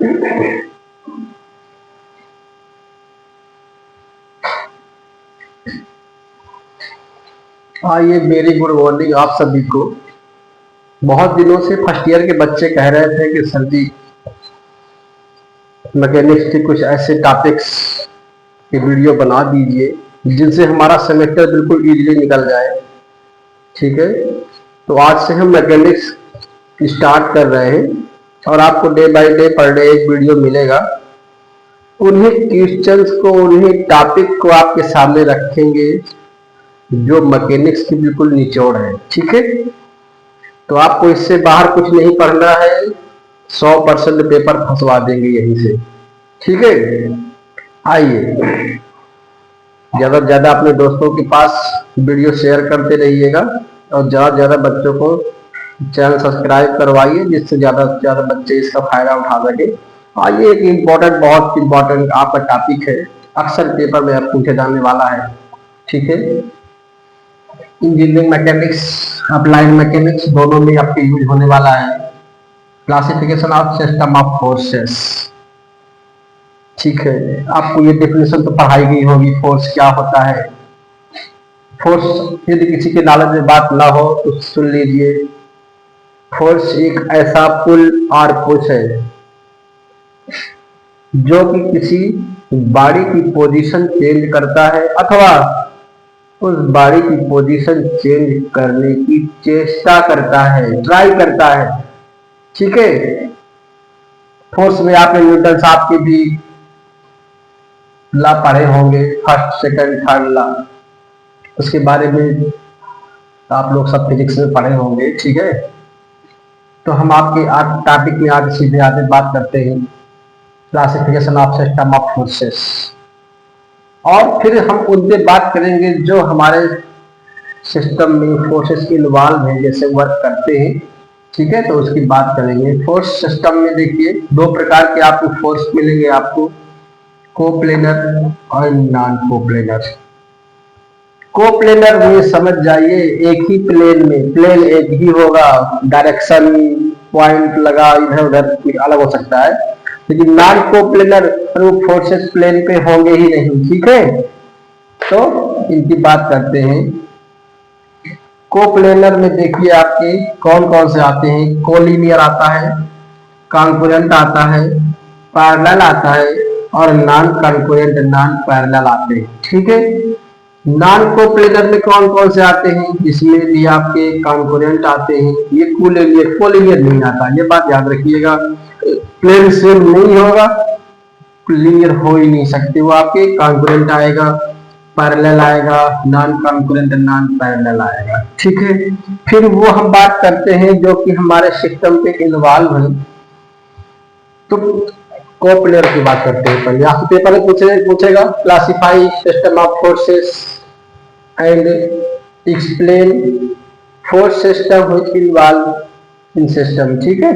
ये very good morning आप सभी को। बहुत दिनों से फर्स्ट ईयर के बच्चे कह रहे थे कि सर जी मैकेनिक्स के कुछ ऐसे टॉपिक्स की वीडियो बना दीजिए जिनसे हमारा सेमेस्टर बिल्कुल इजीली निकल जाए। ठीक है, तो आज से हम मैकेनिक्स स्टार्ट कर रहे हैं और आपको day by day per day एक वीडियो मिलेगा। उन्हीं क्वेश्चंस को, उन्हीं टॉपिक को आपके सामने रखेंगे जो मैकेनिक्स की बिल्कुल निचोड़ है। ठीक है, तो आपको इससे बाहर कुछ नहीं पढ़ना है, 100% पेपर फंसवा देंगे यहीं से। ठीक है, आइए ज्यादा से ज्यादा अपने दोस्तों के पास वीडियो शेयर करते रहिएगा और ज्यादा से ज्यादा बच्चों को चैनल सब्सक्राइब करवाइए जिससे ज्यादा से ज्यादा बच्चे इसका फायदा उठा सके। आइए एक इम्पोर्टेंट, बहुत इम्पोर्टेंट आपका टॉपिक है, अक्सर पेपर में अब पूछे जाने वाला है। ठीक है, इंजीनियरिंग मैकेनिक्स, अप्लाइड मैकेनिक्स दोनों में आपके यूज होने वाला है। Classification of system of forces. ठीक है, आपको ये डेफिनेशन तो पढ़ाई गई होगी, फोर्स क्या होता है। फोर्स यदि किसी के नॉलेज में बात ना हो तो सुन लीजिए। फोर्स एक ऐसा पुल और पुश है जो कि किसी बॉडी की पोजीशन चेंज करता है अथवा उस बॉडी की पोजीशन चेंज करने की चेष्टा करता है, ट्राई करता है। ठीक है, फोर्स में आपने न्यूटन साहब की भी लॉ पढ़े होंगे, फर्स्ट सेकंड थर्ड लॉ, उसके बारे में आप लोग सब फिजिक्स में पढ़े होंगे। ठीक है, तो हम आपके आज टॉपिक में आगे सीधे आगे बात करते हैं, classification of system of forces. और फिर हम उनसे बात करेंगे जो हमारे सिस्टम में फोर्सेस इन्वॉल्व है, जैसे वर्क करते हैं। ठीक है, तो उसकी बात करेंगे। फोर्स सिस्टम में देखिए दो प्रकार के आपको फोर्स मिलेंगे, आपको कोप्लेनर और नॉन कोप्लेनर। कोप्लेनर में समझ जाइए एक ही प्लेन में, प्लेन एक ही होगा, डायरेक्शन पॉइंट लगा इधर उधर अलग हो सकता है, लेकिन नॉन कोप्लेनर फोर्सेस प्लेन पे होंगे ही नहीं। ठीक है, तो इनकी बात करते हैं। कोप्लेनर में देखिए आपके कौन कौन से आते हैं। कोलिनियर आता है, कॉन्करेंट आता है, पैरेलल आता है और नॉन कॉन्करेंट, नॉन पैरेलल आते हैं। ठीक है, नॉन कोप्लेनर में कौन कौन से आते हैं, इसमें भी आपके कॉन्करेंट आते हैं। ये कोलिनियर नहीं आता, ये बात याद रखिएगा। प्लेन सेम नहीं होगा, लीनियर हो ही नहीं सकते, वो आपके कॉन्करेंट आएगा, पैरेलल आएगा, नॉन कॉन्करेंट, नॉन पैरेलल आएगा। ठीक है, फिर वो हम बात करते हैं जो कि हमारे सिस्टम पे इन्वॉल्व है। तो कोप्लेनर की बात करते हैं। पहले आपके पेपर में पूछेगा classify system of forces and explain force system which involve in system. ठीक है,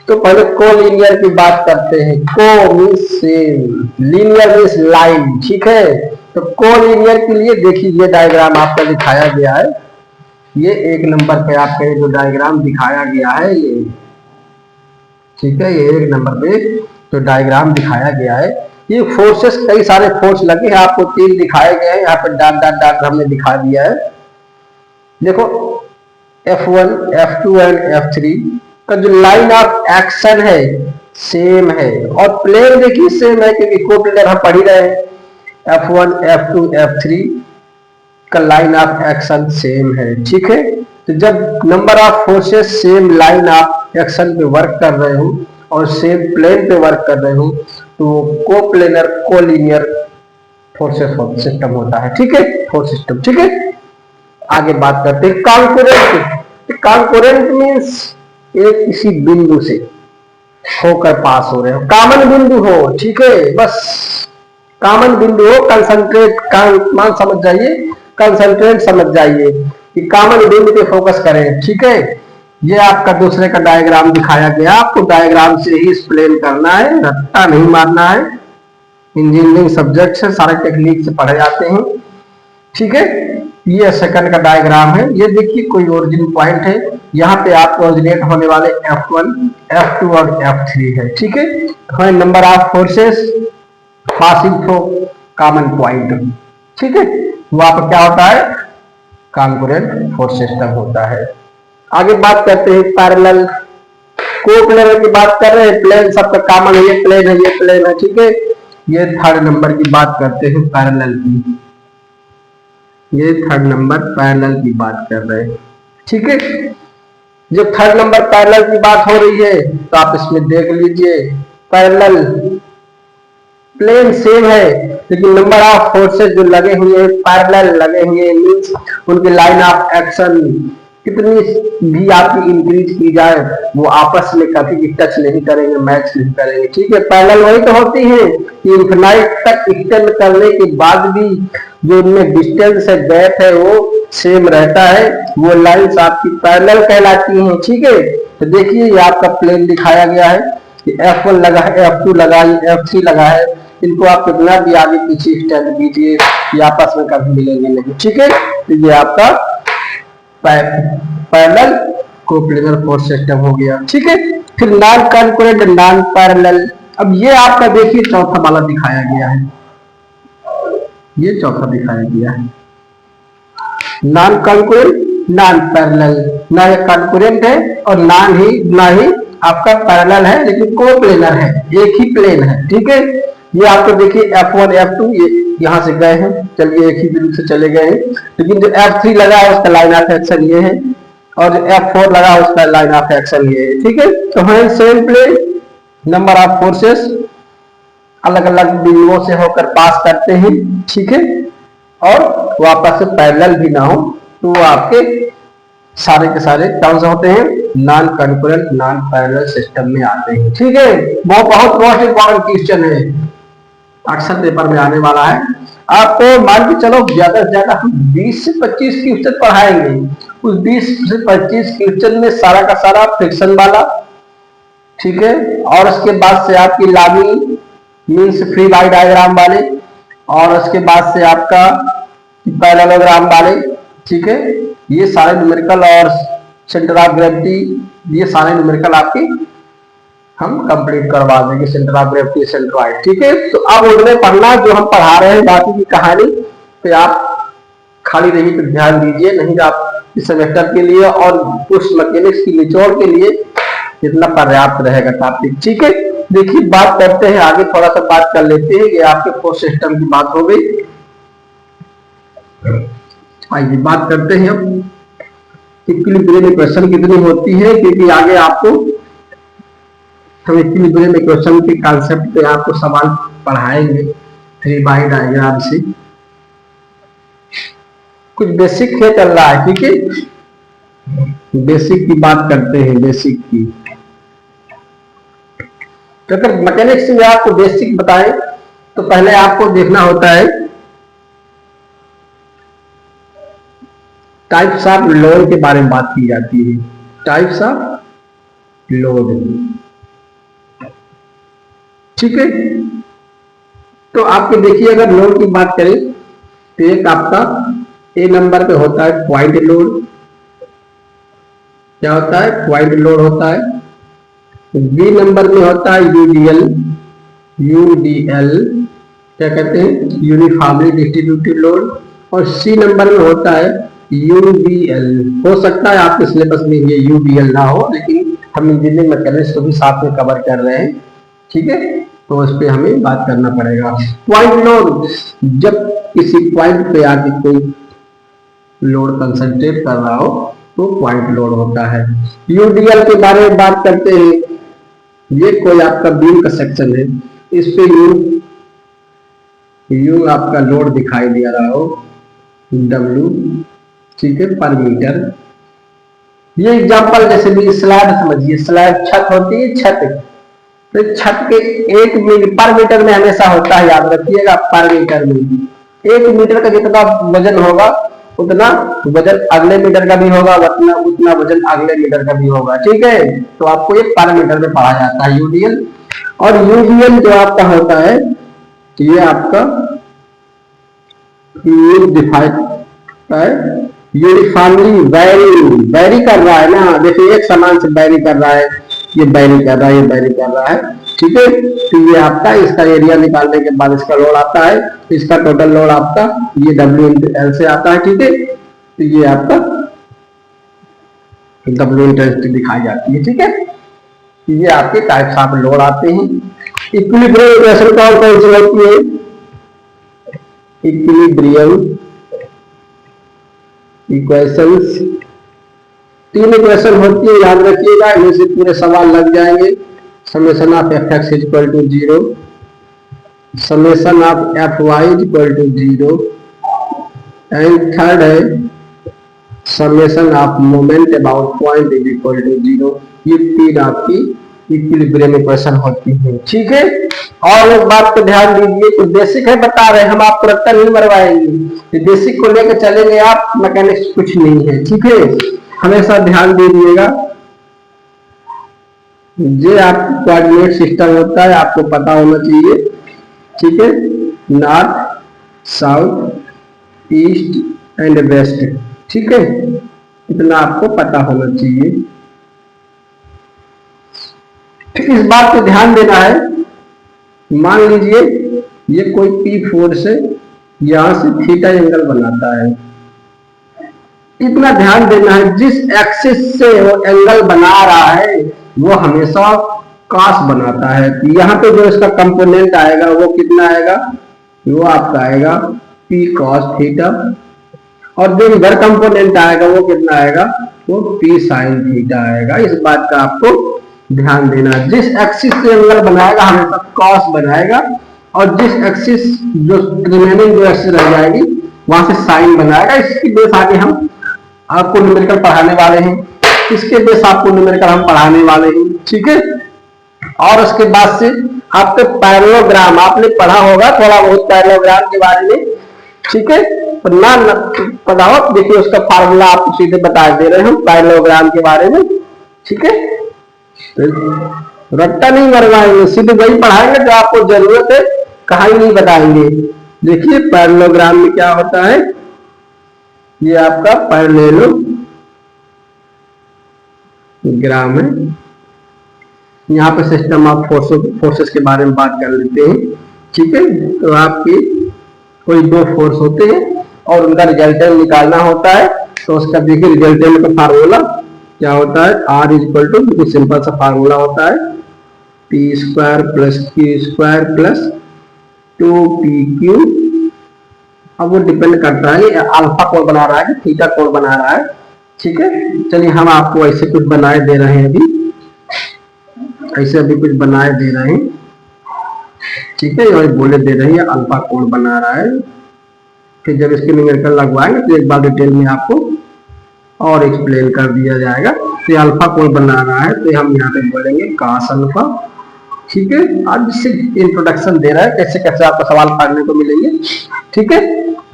तो पहले कोलिनियर की बात करते हैं। को means same, linear means line. ठीक है, तो कोलिनियर के लिए देखिए ये डायग्राम आपका दिखाया गया है, ये 1 नंबर पे आपका जो डायग्राम दिखाया गया है ये। ठीक है, ये 1 नंबर पे जो डायग्राम दिखाया गया है, ये फोर्सेस, कई सारे फोर्स लगे हैं, आपको 3 दिखाए गए हैं, यहाँ पे डाट डाट डाट हमने दिखा दिया है। देखो F1, F2 एंड F3 का जो लाइन ऑफ एक्शन है सेम है, और प्लेन देखिए सेम है क्योंकि कोप्लेनर हम पढ़ ही रहे हैं। F1, F2, F3 का लाइन ऑफ एक्शन सेम है। ठीक है, तो जब number of forces same line of action पे वर्क कर रहे हो और सेम प्लेन पे वर्क कर रहे हो तो कोप्लेनर कोलिनियर फोर्सेस सिस्टम होता है। ठीक है, फोर्स सिस्टम। ठीक है, आगे बात करते हैं कॉन्करेंट। कॉन्करेंट मीन्स एक किसी बिंदु से होकर पास हो रहे हो, कॉमन बिंदु हो। ठीक है, बस कॉमन बिंदु हो, कंसंट्रेट मान समझ जाइए, कंसंट्रेट समझ जाइए कि कॉमन बिंदु पे फोकस करें। ठीक है, ये आपका दूसरे का डायग्राम दिखाया गया, आपको डायग्राम से ही एक्सप्लेन करना है, रट्टा नहीं मारना है। इंजीनियरिंग सब्जेक्ट से सारे टेक्निक से पढ़े जाते हैं। ठीक है, ये सेकंड का डायग्राम है। ये देखिए कोई ओरिजिन पॉइंट है, यहाँ पे आपको ओरिजिनेट होने वाले F1, F2 और F3 है। ठीक है, number of forces passing through common point. ठीक है, वहां पर क्या होता है, कॉन्करेंट फोर्स सिस्टम होता है। आगे बात करते हैं पैरेलल कोप्लेनर की बात कर रहे हैं। प्लेन सबका कॉमन है, ये प्लेन है, ये प्लेन है। ठीक है, ये थर्ड नंबर की बात करते हैं पैरेलल की। ये थर्ड नंबर पैरेलल की बात कर रहे हैं। ठीक है, जो थर्ड नंबर पैरेलल की बात हो रही है तो आप इसमें देख लीजिए, पैरेलल प्लेन सेम है लेकिन नंबर ऑफ फोर्सेस जो लगे हुए हैं पैरेलल लगे हुए मींस उनकी लाइन ऑफ एक्शन कितनी भी आपकी इंक्रीज की जाए वो आपस में कभी भी टच नहीं करेंगे, मैच नहीं करेंगे। ठीक है, पैरेलल वही तो होती है कि इनफिनाइट तक एक्सटेंड करने के बाद भी जो उनमें डिस्टेंस है, गैप है, वो सेम रहता है, वो लाइंस आपकी पैरेलल कहलाती हैं। ठीक है, तो देखिए ये आपका प्लेन दिखाया गया है कि F1 लगा है, F2 लगा है, F3 लगा है। इनको आप कितना भी आगे पीछे एक्सटेंड कीजिए ये आपस में कभी मिलेंगे नहीं। ठीक है, तो ये आपका पैरेलल कोप्लेनर फोर्स सिस्टम हो गया। ठीक है, फिर नॉन कॉन्करेंट नॉन पैरेलल। अब ये आपका देखिए चौथा वाला दिखाया गया है, ये चौथा दिखाया गया है, नॉन कॉन्करेंट नॉन पैरेलल। ना ये कॉन्करेंट है और ना ही आपका पैरेलल है, लेकिन कोप्लेनर है, एक ही प्लेन है। ठीक है, ये आपको देखिए F1 F2 ये यहाँ से गए हैं, चलिए एक ही बिंदु से चले गए हैं, लेकिन जो F3 लगा है उसका लाइन ऑफ एक्शन ये है और जो F4 लगा है उसका लाइन ऑफ एक्शन ये है। ठीक है, तो है same plane, number of forces अलग अलग बिंदुओं से होकर पास करते हैं। ठीक है, और वापस से पैरेलल भी ना हो तो वो आपके सारे के सारे टर्म्स होते हैं non concurrent non parallel system में आते हैं। ठीक है, वो बहुत मोस्ट इंपॉर्टेंट क्वेश्चन है, अक्सर पेपर में आने वाला है। आपको मान के चलो ज्यादा से ज्यादा हम 20 से 25 क्वेश्चन पढ़ाएंगे, उस 20 से 25 क्वेश्चन में सारा का सारा फ्रिक्शन वाला। ठीक है, और उसके बाद से आपकी logging means free body diagram वाले, और उसके बाद से आपका पैरेललोग्राम वाले। ठीक है, ये सारे न्यूमेरिकल और सेंटर ऑफ ग्रेविटी ये सारे न्यूमेरिकल आपके हम कंप्लीट करवा देंगे, सेंटर ऑफ ग्रेविटी सेंट्रॉइड। ठीक है, तो अब उनमें पढ़ना जो हम पढ़ा रहे हैं बाकी की कहानी पे आप खाली रही पे ध्यान दीजिए, नहीं तो आप इस सेमेस्टर के लिए और उस मैकेनिक्स की निचोड़ के लिए इतना पर्याप्त रहेगा टॉपिक। ठीक है, देखिए बात करते हैं आगे, थोड़ा सा बात कर लेते हैं। ये आपके फोर्स सिस्टम की बात हो गई, आइए बात करते हैं अब इक्विलिब्रियम इक्वेशन कितनी होती है, क्योंकि आगे आपको हम इक्विलिब्रियम इक्वेशन के कॉन्सेप्ट पे आपको सवाल पढ़ाएंगे फ्री बॉडी डायग्राम से। कुछ बेसिक है चल रहा है। ठीक है, बेसिक की बात करते हैं, बेसिक की। तो अगर मैकेनिक्स में आपको बेसिक बताएं तो पहले आपको देखना होता है टाइप्स ऑफ लोड के बारे में बात की जाती है, टाइप्स ऑफ लोड। ठीक है, तो आपके देखिए अगर लोड की बात करें तो एक आपका ए नंबर पे होता है पॉइंट लोड, क्या होता है, पॉइंट लोड होता है। बी नंबर में होता है यूडीएल, यूडीएल क्या कहते हैं, यूनिफॉर्मली डिस्ट्रीब्यूटेड लोड। और सी नंबर में होता है यूबीएल। हो सकता है आपके सिलेबस में ये यूबीएल ना हो, लेकिन हम इंजीनियरिंग मैकेनिक्स को भी साथ में कवर कर रहे हैं। ठीक है, तो उस पर हमें बात करना पड़ेगा। पॉइंट लोड, जब किसी पॉइंट पे आके कोई लोड कंसंट्रेट कर रहा हो तो पॉइंट लोड होता है। यूडीएल के बारे में बात करते हैं, ये कोई आपका बीम का सेक्शन है, इस पे यू आपका लोड दिखाई दे रहा हो W, ठीक है, पर मीटर। ये एग्जांपल जैसे भी स्लैब समझिए, स्लैब छत होती है, छत, तो छत के 1 मीटर पर मीटर में हमेशा होता है, याद रखिएगा पर मीटर में। 1 मीटर का जितना वजन होगा उतना वजन अगले मीटर का भी होगा, उतना वजन अगले मीटर का भी होगा। ठीक है, तो आपको ये पर मीटर में पढ़ा जाता है यूडीएल। और यूडीएल जो आपका होता है ये आपका यूज डिफाइंड है यूनिफॉर्मली वैरी कर रहा है ना, देखिए एक समान से वैरी कर रहा है, ये वैरी कर रहा है, ये वैरी कर रहा है, ठीक है। तो ये आपका इसका एरिया निकालने के बाद इसका लोड आता है, इसका टोटल लोड आपका ये W/L से आता है, ठीक है। तो ये आपका W/L दिखाई जाती है, ठीक है। ये आपके टाइप्स ऑफ लोड आते हैं। इक्विलिब्रियम इक्वेशन कौन कौन सी होती है? इक्विलिब्रियम इक्वेशंस 3 इक्वेशन होती है, याद रखिएगा, इनमें से पूरे सवाल लग जाएंगे। Summation of fx equal to 0, summation of fy equal to 0, and third है summation of moment about point is equal to 0। ये 3 आपकी इक्विलिब्रियम इक्वेशन होती है, ठीक है। और एक बात को ध्यान दीजिए, तो बेसिक है बता रहे हैं हम, आपको रट्टा नहीं मरवाएंगे, बेसिक को लेकर चलेंगे आप, मैकेनिक्स कुछ नहीं है, ठीक है। हमेशा ध्यान दीजिएगा, जो आपका कोऑर्डिनेट सिस्टम होता है आपको पता होना चाहिए, ठीक है। North, south, east and west, ठीक है, इतना आपको पता होना चाहिए। फिर इस बात पे ध्यान देना है, मान लीजिए ये कोई P फोर्स है, यहां से थीटा एंगल बनाता है, इतना ध्यान देना है जिस एक्सिस से वो एंगल बना रहा है वो हमेशा कॉस बनाता है। यहाँ पे जो इसका कंपोनेंट आएगा वो कितना आएगा, वो आपका आएगा P cos थीटा, और जो इधर कंपोनेंट आएगा वो कितना आएगा, वो P sin थीटा आएगा। इस बात का आपको ध्यान देना है, जिस एक्सिस से एंगल बनाएगा हमेशा कॉस बनाएगा, और जिस एक्सिस जो रिमेनिंग जो एक्सिस रह जाएगी वहां से साइन बनाएगा। इसकी बेस आगे हम आपको न्यूमेरिकल पढ़ाने वाले हैं, इसके बेस आपको न्यूमेरिकल हम पढ़ाने वाले हैं, ठीक है। और उसके बाद से आपके पैरेललोग्राम आपने पढ़ा होगा थोड़ा बहुत पैरेललोग्राम के बारे में, ठीक है। तो ना पता हो, देखिए उसका फार्मूला आपको सीधे बता दे रहे हैं हम पैरेललोग्राम के बारे में, ठीक है। रट्टा नहीं मरवाएंगे, सीधे वही पढ़ाएंगे जो आपको जरूरत है, कहीं नहीं बताएंगे। देखिए पैरेललोग्राम में क्या होता है, ये आपका पैरेललोग्राम है। यहाँ पे सिस्टम ऑफ फोर्सेस के बारे में बात कर लेते हैं, ठीक है। तो आपकी कोई 2 फोर्स होते हैं और उनका रिजल्टेंट निकालना होता है, तो उसका देखिए रिजल्टेंट का फार्मूला क्या होता है, R इक्वल टू, बिल्कुल सिंपल सा फार्मूला होता है, P² plus Q² plus 2PQ। अब वो डिपेंड करता है अल्फा कोण बना रहा है कि थीटा कोण बना रहा है, ठीक है। चलिए हम आपको ऐसे कुछ बनाए दे रहे हैं, अभी ऐसे अभी कुछ बनाए दे रहे हैं, ठीक है, और बोले दे रहे हैं अल्फा कोण बना रहा है। फिर जब इसके न्यूमेरिकल लगवाएंगे तो एक बार डिटेल में आपको और एक्सप्लेन कर दिया जाएगा। तो अल्फा कोण बना रहा है तो हम यहाँ पे बोलेंगे cos अल्फा, ठीक है। आज सिर्फ इंट्रोडक्शन दे रहा है, कैसे कैसे आपको सवाल पढ़ने को मिलेंगे, ठीक है।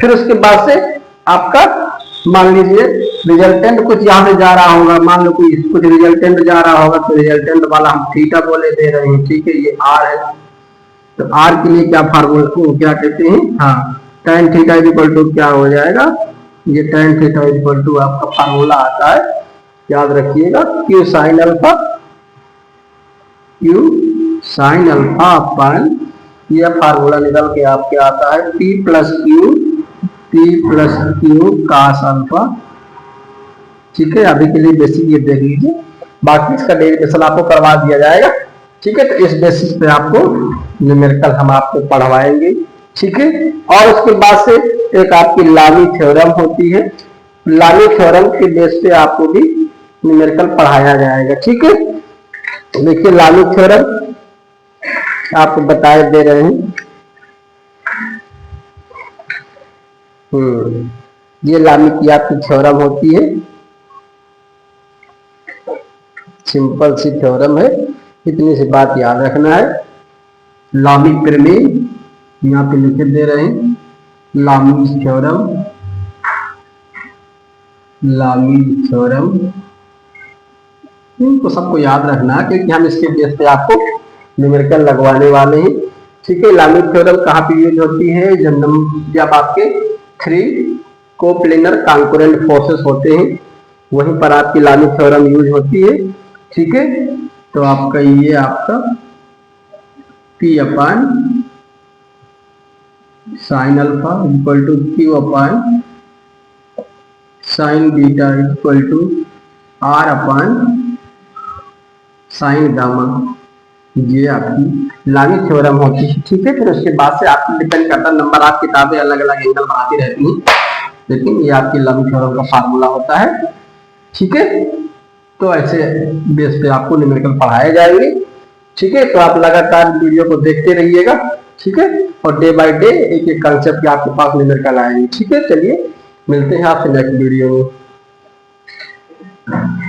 फिर उसके बाद से आपका मान लीजिए रिजल्टेंट कुछ यहाँ से जा रहा होगा, मान लो कुछ रिजल्टेंट जा रहा होगा, तो रिजल्टेंट वाला हम थीटा बोले दे रहे हैं, ठीक है। ये R है, तो R के लिए क्या फार्मूला को क्या कहते हैं, हाँ, tan थीटा इक्वल टू क्या हो जाएगा, ये tan थीटा इक्वल टू आपका फार्मूला आता है, याद रखिएगा, Q sin alpha, Q sin alpha अपन, यह फार्मूला निकल के आपके आता है P plus Q cos alpha, ठीक है। अभी के लिए बेसिक ये देख लीजिए, बाकी इसका डेरिवेशन आपको करवा दिया जाएगा, ठीक है। तो इस बेसिस पे आपको न्यूमेरिकल हम आपको पढ़वाएंगे, ठीक है। और उसके बाद से एक आपकी लामी थ्योरम होती है, लामी थ्योरम के बेस पे आपको भी न्यूमेरिकल पढ़ाया जाएगा, ठीक है। देखिए लामी थ्योरम आपको बताए दे रहे हैं, ये लामी की आपकी थ्योरम होती है, सिंपल सी थ्योरम है, इतनी सी बात याद रखना है। लामी प्रमेय यहाँ पे लिखे दे रहे हैं, लामी थ्योरम, लामी थ्योरम, इनको सबको याद रखना है क्योंकि हम इसके बेस पे आपको न्यूमेरिकल लगवाने वाले हैं, ठीक है। लामी थ्योरम कहाँ पे यूज होती है, जब आपके 3 कोप्लेनर कांकुरेंट फोर्सेस होते हैं, वहीं पर आपकी लामी थ्योरम यूज होती है। ठीक है, तो आपका ये आपका P upon sine alpha equal to Q upon sine beta equal to R upon sine gamma, ये आपकी लामी थ्योरम होती है। ठीक है, फिर उसके बाद से आपको डिपेंड करता है, नंबर आप किताबें अलग अलग एंगल बनाती रहती हैं, लेकिन ये आपकी लामी थ्योरम का फार्मूला होता है। ठीक है, तो ऐसे बेस पे आपको न्यूमेरिकल पढ़ाए जाएंगे। ठीक है, तो आप लगातार वीडियो को देखते रहिएगा। ठीक है, और डे बाय डे एक एक कंसेप्ट आपके पास न्यूमेरिकल आएंगे। ठीक है, चलिए मिलते हैं आपसे नेक्स्ट वीडियो में।